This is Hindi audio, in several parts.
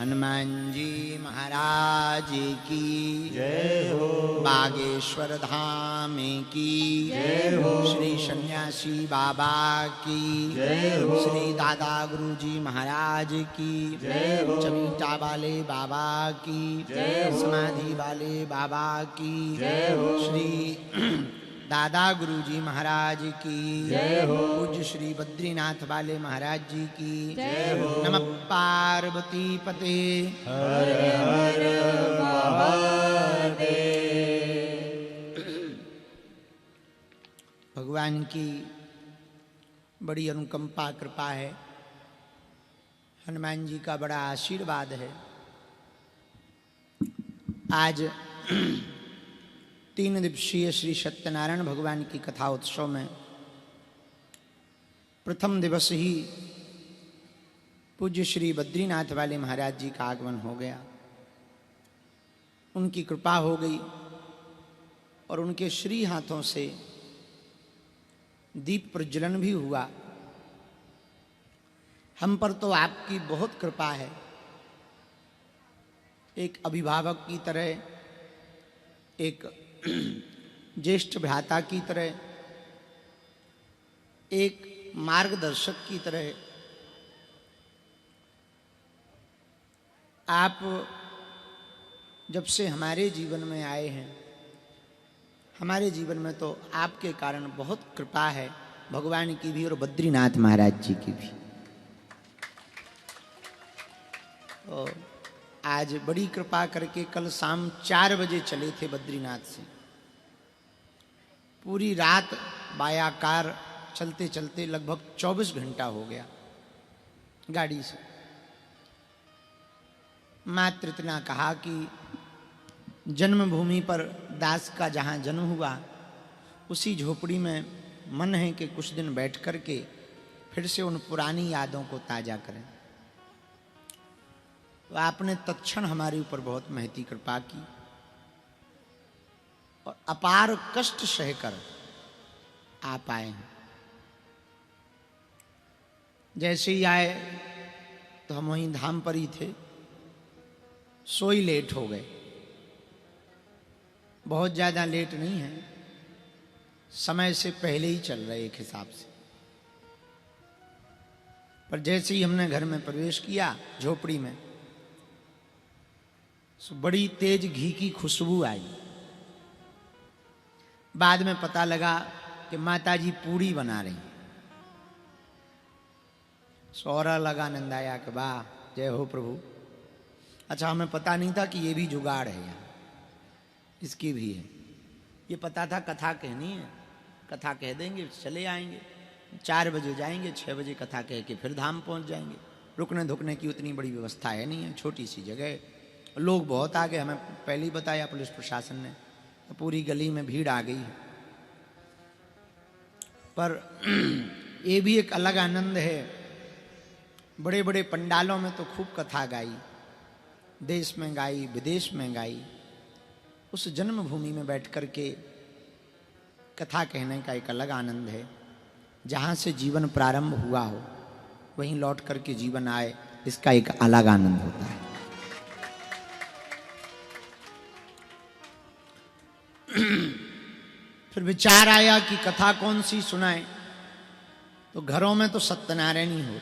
हनुमान जी महाराज की जय हो। बागेश्वर धाम की जय हो। श्री सन्यासी बाबा की जय हो। श्री दादा गुरु जी महाराज की जय हो। चमीटा वाले बाबा की जय हो। समाधि वाले बाबा की जय हो। श्री दादा गुरु जी महाराज की जय हो। पूज्य श्री बद्रीनाथ वाले महाराज जी की जय हो। नमः पार्वती पते। हर हर महादेव। भगवान की बड़ी अनुकंपा कृपा है, हनुमान जी का बड़ा आशीर्वाद है। आज 3 दिवसीय श्री सत्यनारायण भगवान की कथा उत्सव में प्रथम दिवस ही पूज्य श्री बद्रीनाथ वाले महाराज जी का आगमन हो गया। उनकी कृपा हो गई और उनके श्री हाथों से दीप प्रज्वलन भी हुआ। हम पर तो आपकी बहुत कृपा है। एक अभिभावक की तरह, एक ज्येष्ठ भ्राता की तरह, एक मार्गदर्शक की तरह आप जब से हमारे जीवन में आए हैं, हमारे जीवन में तो आपके कारण बहुत कृपा है, भगवान की भी और बद्रीनाथ महाराज जी की भी। और आज बड़ी कृपा करके कल शाम 4 बजे चले थे बद्रीनाथ से। पूरी रात बायाकार चलते चलते लगभग 24 घंटा हो गया गाड़ी से। मात्र इतना कहा कि जन्मभूमि पर दास का जहाँ जन्म हुआ उसी झोपड़ी में मन है कि कुछ दिन बैठ कर के फिर से उन पुरानी यादों को ताजा करें। तो आपने तत्क्षण हमारे ऊपर बहुत महती कृपा की और अपार कष्ट सहकर आप आए हैं। जैसे ही आए तो हम वहीं धाम पर ही थे, सोई लेट हो गए। बहुत ज़्यादा लेट नहीं है, समय से पहले ही चल रहे एक हिसाब से। पर जैसे ही हमने घर में प्रवेश किया झोपड़ी में, तो बड़ी तेज घी की खुशबू आई। बाद में पता लगा कि माताजी पूड़ी बना रही। सौरा लगा, आनंद आया कि वाह जय हो प्रभु। अच्छा, हमें पता नहीं था कि ये भी जुगाड़ है यहाँ, इसकी भी है। ये पता था कथा कहनी है, कथा कह देंगे चले आएंगे, 4 बजे जाएंगे, 6 बजे कथा कह के फिर धाम पहुँच जाएंगे। रुकने धुकने की उतनी बड़ी व्यवस्था है नहीं है, छोटी सी जगह, लोग बहुत आ गए। हमें पहले ही बताया पुलिस प्रशासन ने, तो पूरी गली में भीड़ आ गई है। पर ये भी एक अलग आनंद है। बड़े बड़े पंडालों में तो खूब कथा गाई, देश में गाई, विदेश में गाई। उस जन्मभूमि में बैठ कर के कथा कहने का एक अलग आनंद है। जहाँ से जीवन प्रारंभ हुआ हो वहीं लौट कर के जीवन आए, इसका एक अलग आनंद होता है। फिर विचार आया कि कथा कौन सी सुनाए। तो घरों में तो सत्यनारायण ही हो,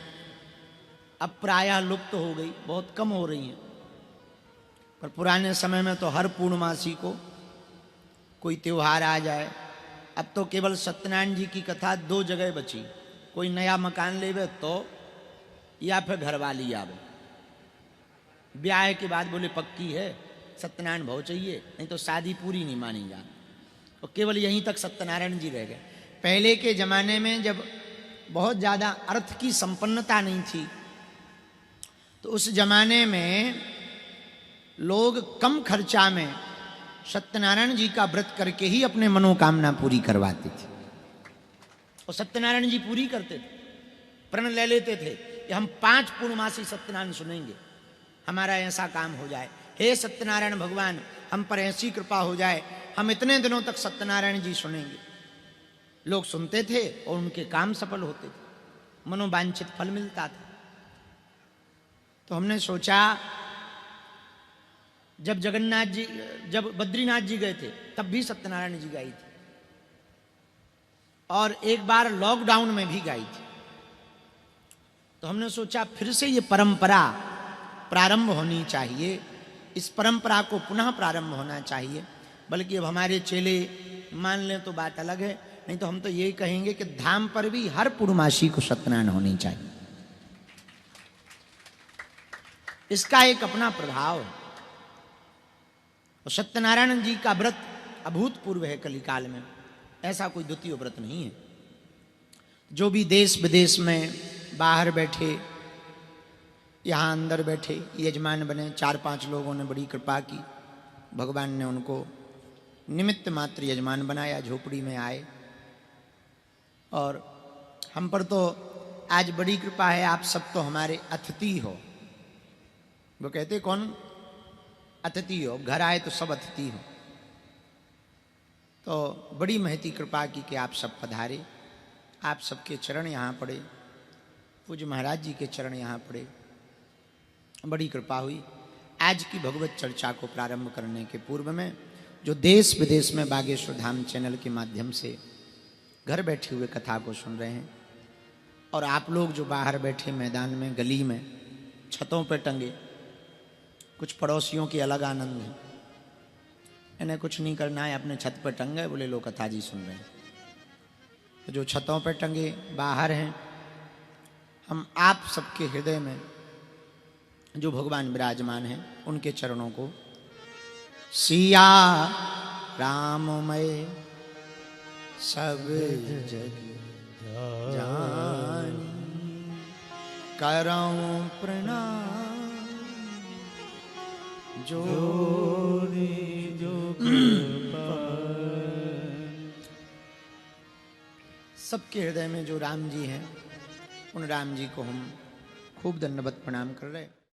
अब प्रायः लुप्त हो गई, बहुत कम हो रही हैं। पर पुराने समय में तो हर पूर्णमासी को कोई त्योहार आ जाए, अब तो केवल सत्यनारायण जी की कथा 2 जगह बची। कोई नया मकान लेवे तो, या फिर घरवाली आवे, ब्याह के बाद बोले पक्की है सत्यनारायण भाव चाहिए, नहीं तो शादी पूरी नहीं मानी जा। और केवल यहीं तक सत्यनारायण जी रह गए। पहले के जमाने में जब बहुत ज़्यादा अर्थ की संपन्नता नहीं थी, तो उस जमाने में लोग कम खर्चा में सत्यनारायण जी का व्रत करके ही अपने मनोकामना पूरी करवाते थे। और सत्यनारायण जी पूरी करते थे, प्रण ले लेते थे कि हम 5 पूर्णमासी सत्यनारायण सुनेंगे, हमारा ऐसा काम हो जाए। हे सत्यनारायण भगवान, हम पर ऐसी कृपा हो जाए, हम इतने दिनों तक सत्यनारायण जी सुनेंगे। लोग सुनते थे और उनके काम सफल होते थे, मनोवांछित फल मिलता था। तो हमने सोचा जब जगन्नाथ जी, जब बद्रीनाथ जी गए थे तब भी सत्यनारायण जी गाई थी, और एक बार लॉकडाउन में भी गाई थी। तो हमने सोचा फिर से ये परंपरा प्रारंभ होनी चाहिए, इस परंपरा को पुनः प्रारंभ होना चाहिए। बल्कि अब हमारे चेले मान लें तो बात अलग है, नहीं तो हम तो यही कहेंगे कि धाम पर भी हर पूर्णमासी को सत्यनारायण होनी चाहिए। इसका एक अपना प्रभाव है। और सत्यनारायण जी का व्रत अभूतपूर्व है कलिकाल में, ऐसा कोई द्वितीय व्रत नहीं है। जो भी देश विदेश में बाहर बैठे, यहाँ अंदर बैठे यजमान बने, 4-5 लोगों ने बड़ी कृपा की, भगवान ने उनको निमित्त मात्र यजमान बनाया, झोपड़ी में आए। और हम पर तो आज बड़ी कृपा है, आप सब तो हमारे अतिथि हो। वो कहते कौन अतिथि हो, घर आए तो सब अतिथि हो। तो बड़ी महती कृपा की कि आप सब पधारे, आप सबके चरण यहाँ पड़े, पूज्य महाराज जी के चरण यहाँ पड़े, बड़ी कृपा हुई। आज की भगवत चर्चा को प्रारंभ करने के पूर्व में जो देश विदेश में बागेश्वर धाम चैनल के माध्यम से घर बैठे हुए कथा को सुन रहे हैं, और आप लोग जो बाहर बैठे मैदान में, गली में, छतों पर टंगे, कुछ पड़ोसियों की अलग आनंद है, इन्हें कुछ नहीं करना है, अपने छत पर टंगे, बोले लोग कथा जी सुन रहे हैं। तो जो छतों पर टंगे बाहर हैं, हम आप सबके हृदय में जो भगवान विराजमान हैं उनके चरणों को सिया राममय सब जग जानी करऊं प्रणाम जोरी जो सबके हृदय में जो राम जी हैं, उन राम जी को हम खूब दंडवत प्रणाम कर रहे हैं।